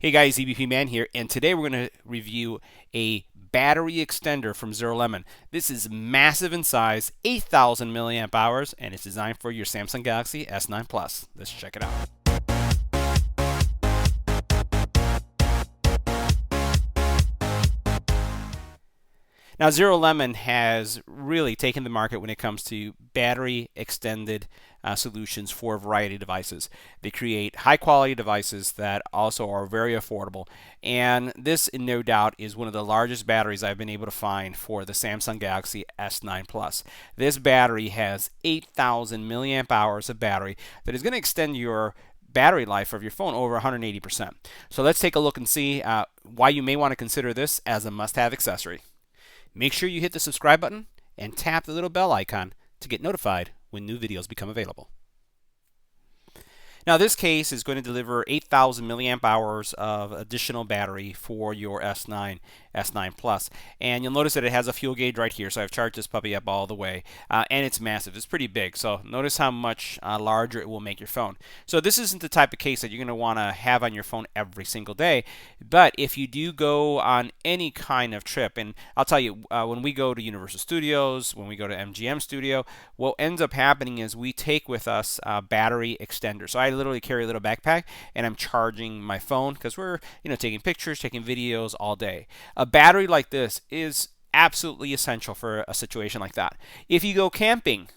Hey guys, EBPMAN here, and today we're going to review a battery extender from ZeroLemon. This is massive in size, 8,000 milliamp hours, and it's designed for your Samsung Galaxy S9 Plus. Let's check it out. Now, ZeroLemon has really taken the market when it comes to battery extended solutions for a variety of devices. They create high quality devices that also are very affordable, and this, no doubt, is one of the largest batteries I've been able to find for the Samsung Galaxy S9 Plus. This battery has 8,000 milliamp hours of battery that is going to extend your battery life of your phone over 180%. So let's take a look and see why you may want to consider this as a must-have accessory. Make sure you hit the subscribe button and tap the little bell icon to get notified when new videos become available. Now, this case is going to deliver 8,000 milliamp hours of additional battery for your S9 Plus. And you'll notice that it has a fuel gauge right here. So I've charged this puppy up all the way. And it's massive. It's pretty big. So notice how much larger it will make your phone. So this isn't the type of case that you're going to want to have on your phone every single day. But if you do go on any kind of trip, and I'll tell you, when we go to Universal Studios, when we go to MGM Studio, what ends up happening is we take with us battery extenders. So I literally carry a little backpack and I'm charging my phone because we're taking pictures, taking videos all day. A battery like this is absolutely essential for a situation like that. If you go camping,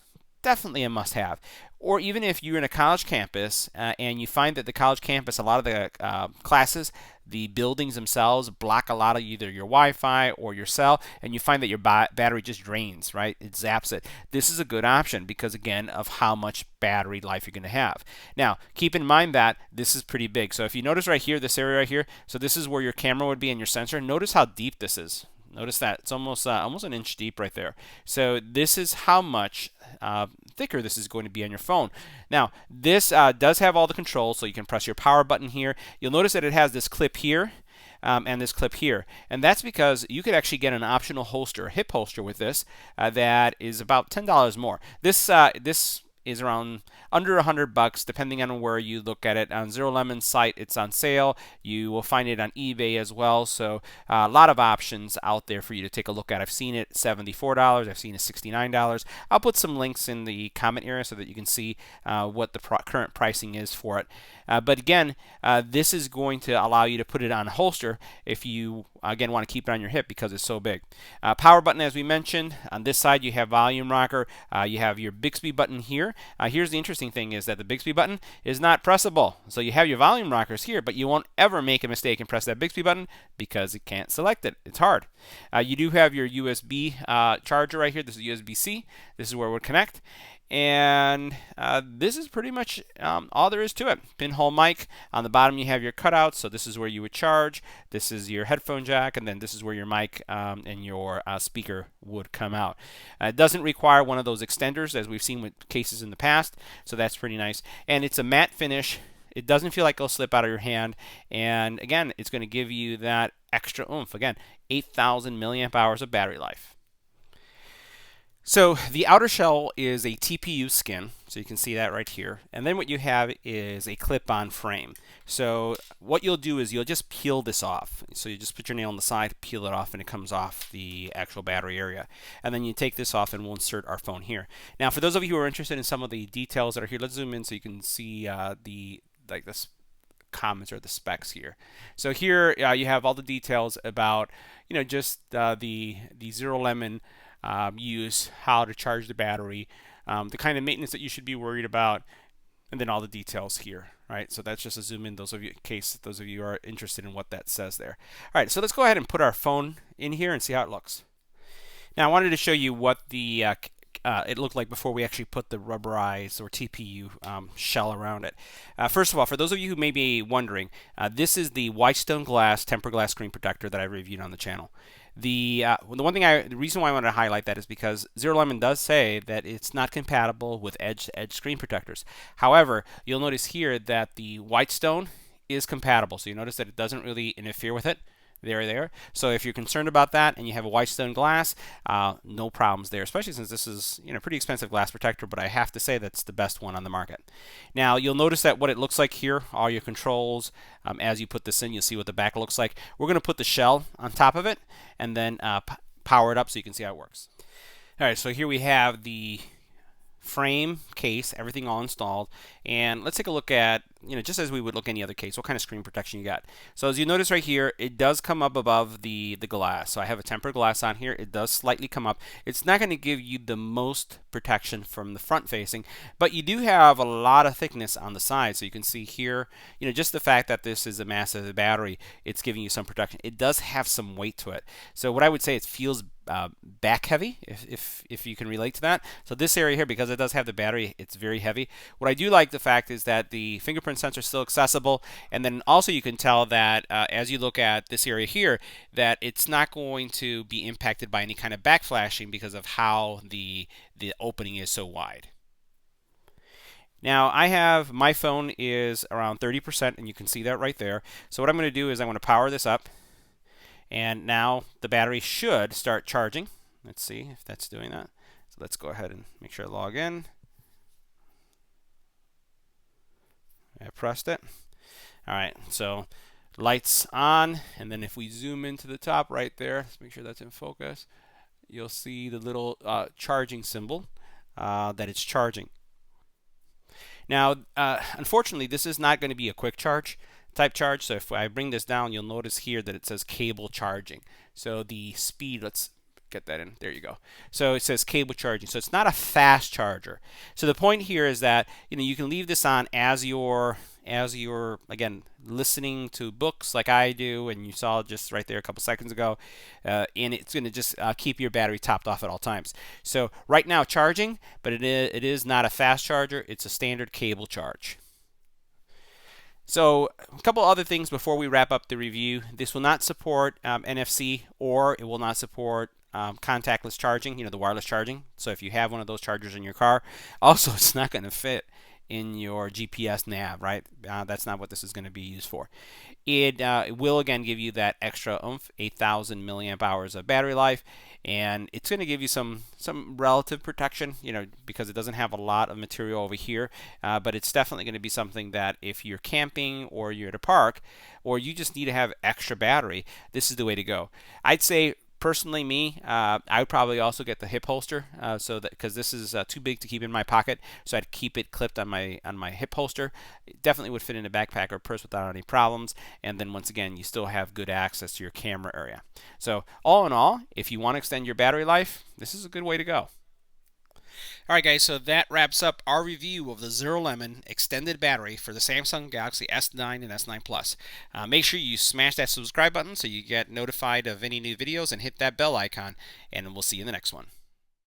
definitely a must-have. Or even if you're in a college campus and you find that the college campus, a lot of the classes, the buildings themselves block a lot of either your Wi-Fi or your cell, and you find that your battery just drains, right? It zaps it. This is a good option because, again, of how much battery life you're going to have. Now, keep in mind that this is pretty big. So if you notice right here, this area right here, so this is where your camera would be and your sensor. Notice how deep this is. Notice that it's almost an inch deep right there. So this is how much thicker this is going to be on your phone. Now, this does have all the controls, so you can press your power button here. You'll notice that it has this clip here and this clip here, and that's because you could actually get an optional holster, a hip holster with this that is about $10 more. This is around under $100 depending on where you look at it. On ZeroLemon's site, it's on sale. You will find it on eBay as well. So a lot of options out there for you to take a look at. I've seen it $74. I've seen it $69. I'll put some links in the comment area so that you can see what the current pricing is for it. But again, this is going to allow you to put it on a holster if you, again, want to keep it on your hip because it's so big. Power button, as we mentioned. On this side, you have volume rocker. You have your Bixby button here. Here's the interesting thing is that the Bixby button is not pressable. So you have your volume rockers here, but you won't ever make a mistake and press that Bixby button because it can't select it. It's hard. You do have your USB charger right here. This is USB-C. This is where it would connect. And this is pretty much all there is to it. Pinhole mic. On the bottom you have your cutouts, so this is where you would charge. This is your headphone jack, and then this is where your mic and your speaker would come out. It doesn't require one of those extenders as we've seen with cases in the past, so that's pretty nice. And it's a matte finish. It doesn't feel like it'll slip out of your hand, and again, it's going to give you that extra oomph. Again, 8,000 milliamp hours of battery life. So the outer shell is a TPU skin, so you can see that right here. And then what you have is a clip-on frame. So what you'll do is you'll just peel this off. So you just put your nail on the side, peel it off, and it comes off the actual battery area. And then you take this off and we'll insert our phone here. Now, for those of you who are interested in some of the details that are here, let's zoom in so you can see this comments or the specs here. So here you have all the details about just the ZeroLemon use, how to charge the battery, the kind of maintenance that you should be worried about, and then all the details here, right? So that's just a zoom in, in case those of you are interested in what that says there. All right, so let's go ahead and put our phone in here and see how it looks. Now, I wanted to show you what the it looked like before we actually put the rubberized or TPU shell around it. First of all, for those of you who may be wondering, this is the Whitestone glass tempered glass screen protector that I reviewed on the channel. The reason why I wanted to highlight that is because ZeroLemon does say that it's not compatible with edge-to-edge screen protectors. However, you'll notice here that the Whitestone is compatible. So you notice that it doesn't really interfere with it. there. So if you're concerned about that and you have a Whitestone glass, no problems there, especially since this is pretty expensive glass protector, but I have to say that's the best one on the market. Now you'll notice that what it looks like here, all your controls, as you put this in, you'll see what the back looks like. We're going to put the shell on top of it and then power it up so you can see how it works. All right, so here we have the frame, case, everything all installed, and let's take a look at, just as we would look any other case, what kind of screen protection you got. So as you notice right here, it does come up above the glass. So I have a tempered glass on here. It does slightly come up. It's not going to give you the most protection from the front facing, but you do have a lot of thickness on the side. So you can see here, just the fact that this is a massive battery, it's giving you some protection. It does have some weight to it. So what I would say, it feels back heavy, if you can relate to that. So this area here, because it does have the battery, it's very heavy. What I do like the fact is that the fingerprint sensor is still accessible, and then also you can tell that as you look at this area here, that it's not going to be impacted by any kind of backflashing because of how the opening is so wide. Now I have, my phone is around 30%, and you can see that right there. So what I'm going to do is I'm going to power this up. And now the battery should start charging. Let's see if that's doing that. So let's go ahead and make sure I log in. I pressed it. All right, so lights on, and then if we zoom into the top right there, let's make sure that's in focus, you'll see the little charging symbol that it's charging. Now, unfortunately, this is not going to be a quick charge type charge. So if I bring this down, you'll notice here that it says cable charging. So the speed, let's get that in. There you go. So it says cable charging. So it's not a fast charger. So the point here is that you can leave this on as you're again listening to books like I do, and you saw just right there a couple seconds ago, and it's going to just keep your battery topped off at all times. So right now charging, but it is not a fast charger. It's a standard cable charge. So a couple other things before we wrap up the review. This will not support NFC, or it will not support contactless charging, the wireless charging. So if you have one of those chargers in your car, also it's not going to fit in your GPS nav, right? That's not what this is going to be used for. It will again give you that extra oomph, 8,000 milliamp hours of battery life, and it's going to give you some relative protection, because it doesn't have a lot of material over here, but it's definitely going to be something that if you're camping or you're at a park or you just need to have extra battery, this is the way to go. I'd say personally, I would probably also get the hip holster, so that, because this is too big to keep in my pocket, so I'd keep it clipped on my hip holster. It definitely would fit in a backpack or purse without any problems. And then once again, you still have good access to your camera area. So all in all, if you want to extend your battery life, this is a good way to go. Alright guys, so that wraps up our review of the ZeroLemon extended battery for the Samsung Galaxy S9 and S9 Plus. Make sure you smash that subscribe button so you get notified of any new videos, and hit that bell icon, and we'll see you in the next one.